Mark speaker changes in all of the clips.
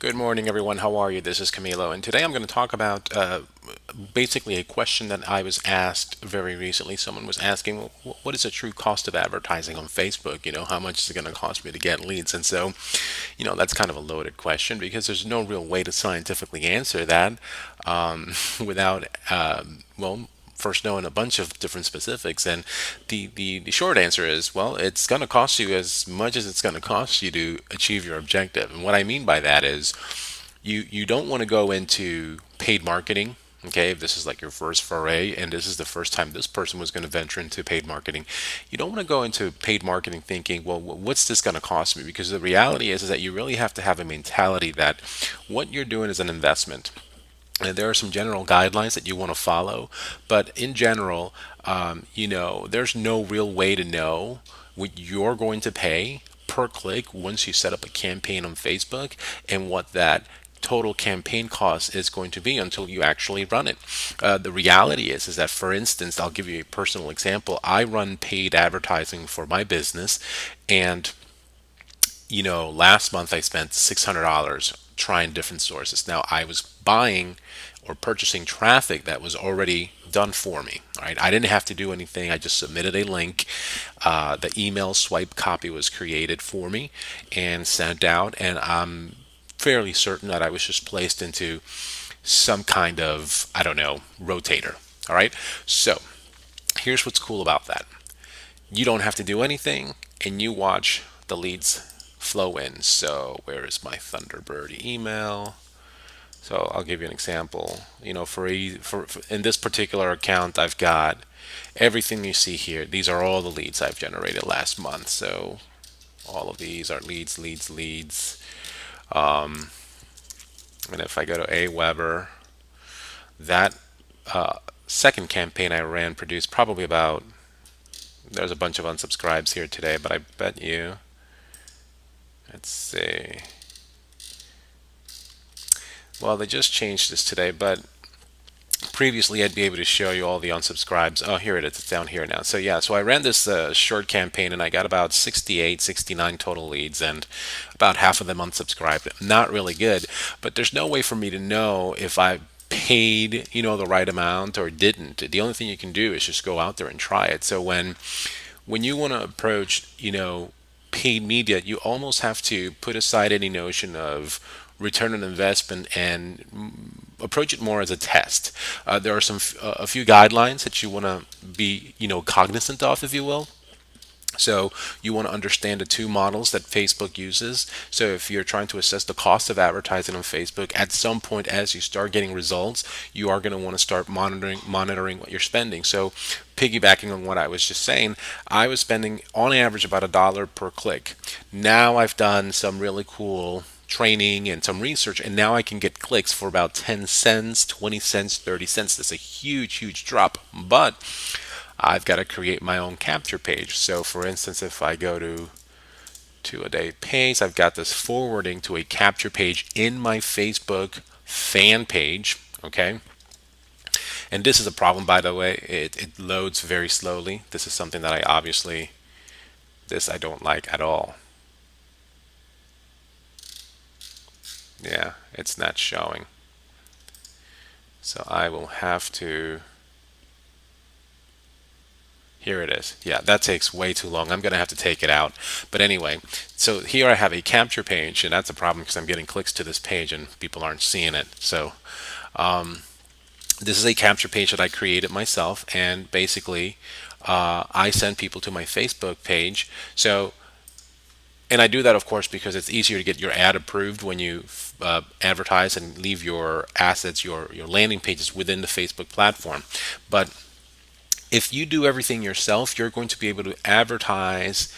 Speaker 1: Good morning, everyone. How are you? This is Camilo, and today I'm going to talk about basically a question that I was asked very recently. Someone was asking, well, what is the true cost of advertising on Facebook? How much is it going to cost me to get leads? And so, that's kind of a loaded question because there's no real way to scientifically answer that without, well, first knowing a bunch of different specifics. And the short answer is, well, it's going to cost you as much as it's going to cost you to achieve your objective. And what I mean by that is you don't want to go into paid marketing. Okay, if this is like your first foray and this is the first time this person was going to venture into paid marketing, you don't want to go into paid marketing thinking, well, what's this going to cost me? Because the reality is that you really have to have a mentality that what you're doing is an investment. And there are some general guidelines that you want to follow, but in general, there's no real way to know what you're going to pay per click once you set up a campaign on Facebook and what that total campaign cost is going to be until you actually run it. The reality is that, for instance, I'll give you a personal example. I run paid advertising for my business, and last month I spent $600 trying different sources. Now, I was buying or purchasing traffic that was already done for me. Right? I didn't have to do anything. I just submitted a link. The email swipe copy was created for me and sent out, and I'm fairly certain that I was just placed into some kind of, I don't know, rotator. All right. So here's what's cool about that. You don't have to do anything, and you watch the leads flow in. So where is my Thunderbird email? So I'll give you an example. For in this particular account, I've got everything you see here. These are all the leads I've generated last month. So all of these are leads, leads, leads. And if I go to Aweber, that second campaign I ran produced probably about, there's a bunch of unsubscribes here today, but I bet you, let's see. Well, they just changed this today, but previously I'd be able to show you all the unsubscribes. Oh, here it is. It's down here now. So yeah, so I ran this short campaign and I got about 68, 69 total leads and about half of them unsubscribed. Not really good, but there's no way for me to know if I paid, the right amount or didn't. The only thing you can do is just go out there and try it. So when you want to approach, paid media, you almost have to put aside any notion of return on investment and approach it more as a test. There are a few guidelines that you want to be, cognizant of, if you will. So you want to understand the two models that Facebook uses. So if you're trying to assess the cost of advertising on Facebook, at some point as you start getting results, you are going to want to start monitoring what you're spending. So piggybacking on what I was just saying, I was spending on average about $1 per click. Now I've done some really cool training and some research, and now I can get clicks for about 10 cents, 20 cents, 30 cents. That's a huge, huge drop. But I've got to create my own capture page. So for instance, if I go to a day page, I've got this forwarding to a capture page in my Facebook fan page. Okay. And this is a problem, by the way. It loads very slowly. This is something that this I don't like at all. Yeah, it's not showing. So I will have to, here it is. Yeah, that takes way too long. I'm going to have to take it out. But anyway, so here I have a capture page, and that's a problem because I'm getting clicks to this page and people aren't seeing it. So this is a capture page that I created myself, and basically I send people to my Facebook page. So, and I do that, of course, because it's easier to get your ad approved when you advertise and leave your assets, your landing pages within the Facebook platform. But if you do everything yourself, you're going to be able to advertise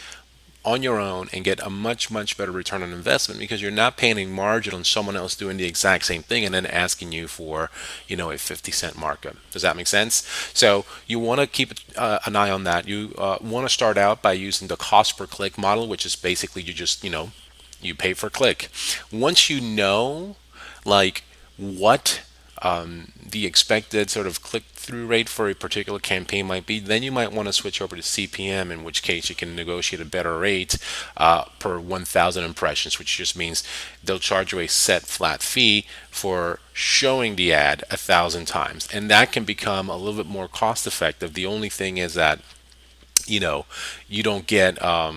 Speaker 1: on your own and get a much, much better return on investment because you're not paying a margin on someone else doing the exact same thing and then asking you for, a 50-cent markup. Does that make sense? So you want to keep an eye on that. You want to start out by using the cost per click model, which is basically you just, you pay per click. Once you know, like, what the expected sort of click-through rate for a particular campaign might be, then you might want to switch over to CPM, in which case you can negotiate a better rate per 1,000 impressions, which just means they'll charge you a set flat fee for showing the ad 1,000 times, and that can become a little bit more cost effective. The only thing is that you know you don't get as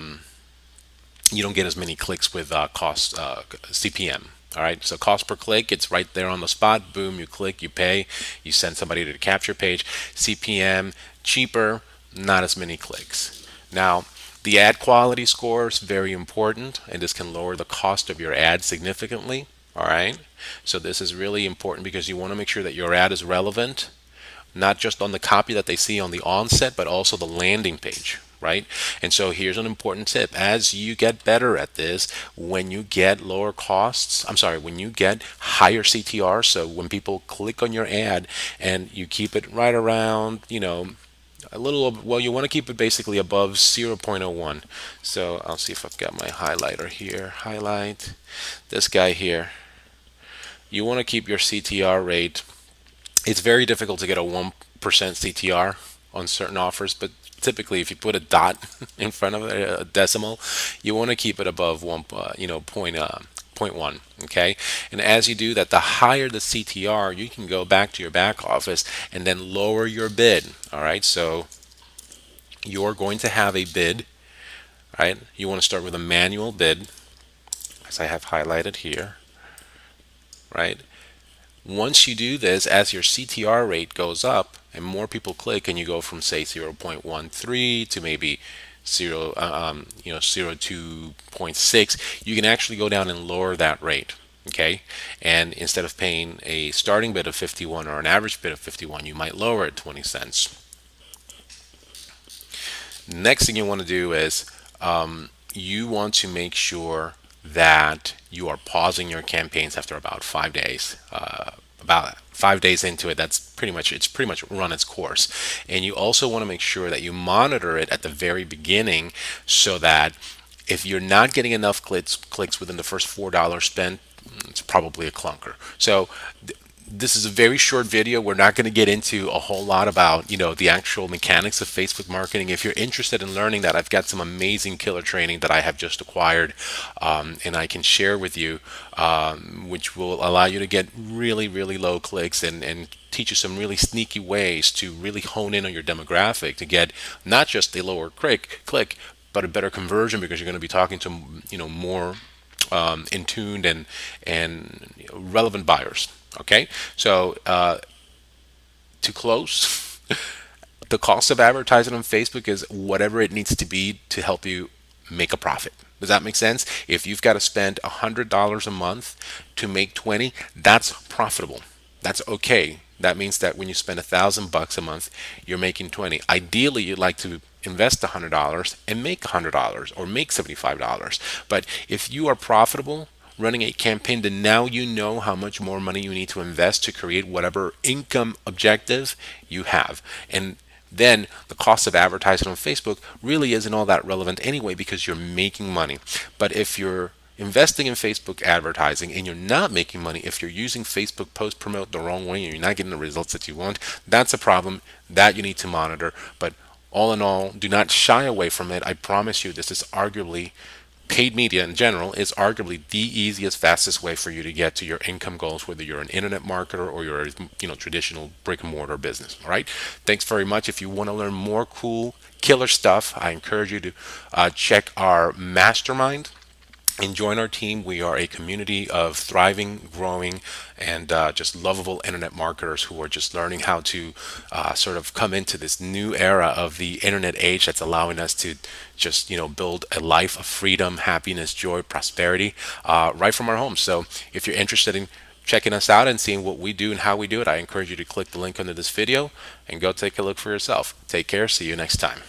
Speaker 1: many clicks with cost CPM. All right, so cost per click, it's right there on the spot. Boom, you click, you pay, you send somebody to the capture page. CPM, cheaper, not as many clicks. Now, the ad quality score is very important, and this can lower the cost of your ad significantly. All right, so this is really important because you want to make sure that your ad is relevant, not just on the copy that they see on the onset, but also the landing page, right? And so here's an important tip. As you get better at this, when you get lower costs, I'm sorry, when you get higher CTR, so when people click on your ad and you keep it right around, a little, well, you want to keep it basically above 0.01. So I'll see if I've got my highlighter here. Highlight this guy here. You want to keep your CTR rate. It's very difficult to get a 1% CTR on certain offers, but typically if you put a dot in front of it, a decimal, you want to keep it above point one. Okay, and as you do that, the higher the CTR, you can go back to your back office and then lower your bid. All right, so you're going to have a bid. Right, you want to start with a manual bid, as I have highlighted here. Right, once you do this, as your CTR rate goes up and more people click, and you go from say 0.13 to maybe 0.6, you can actually go down and lower that rate. Okay, and instead of paying a starting bid of 51 or an average bid of 51, you might lower it 20 cents. Next thing you want to do is you want to make sure that you are pausing your campaigns after about 5 days. About 5 days into it, it's pretty much run its course. And you also want to make sure that you monitor it at the very beginning, so that if you're not getting enough clicks within the first $4 spent, it's probably a clunker. So this is a very short video. We're not going to get into a whole lot about the actual mechanics of Facebook marketing. If you're interested in learning that, I've got some amazing killer training that I have just acquired, and I can share with you, which will allow you to get really, really low clicks, and teach you some really sneaky ways to really hone in on your demographic to get not just a lower click, but a better conversion, because you're going to be talking to more in tuned and relevant buyers. Okay, so to close, the cost of advertising on Facebook is whatever it needs to be to help you make a profit. Does that make sense? If you've got to spend $100 a month to make 20, that's profitable. That's okay. That means that when you spend $1,000 a month, you're making 20. Ideally, you'd like to invest $100 and make $100 or make $75. But if you are profitable running a campaign, then now you know how much more money you need to invest to create whatever income objective you have. And then the cost of advertising on Facebook really isn't all that relevant anyway, because you're making money. But if you're investing in Facebook advertising and you're not making money, if you're using Facebook post promote the wrong way and you're not getting the results that you want, that's a problem that you need to monitor. But all in all, do not shy away from it. I promise you, this is arguably, paid media in general is arguably the easiest, fastest way for you to get to your income goals, whether you're an internet marketer or you're a traditional brick and mortar business. All right, thanks very much. If you want to learn more cool killer stuff, I encourage you to check our mastermind and join our team. We are a community of thriving, growing, and just lovable internet marketers who are just learning how to sort of come into this new era of the internet age that's allowing us to just build a life of freedom, happiness, joy, prosperity right from our homes. So if you're interested in checking us out and seeing what we do and how we do it, I encourage you to click the link under this video and go take a look for yourself. Take care. See you next time.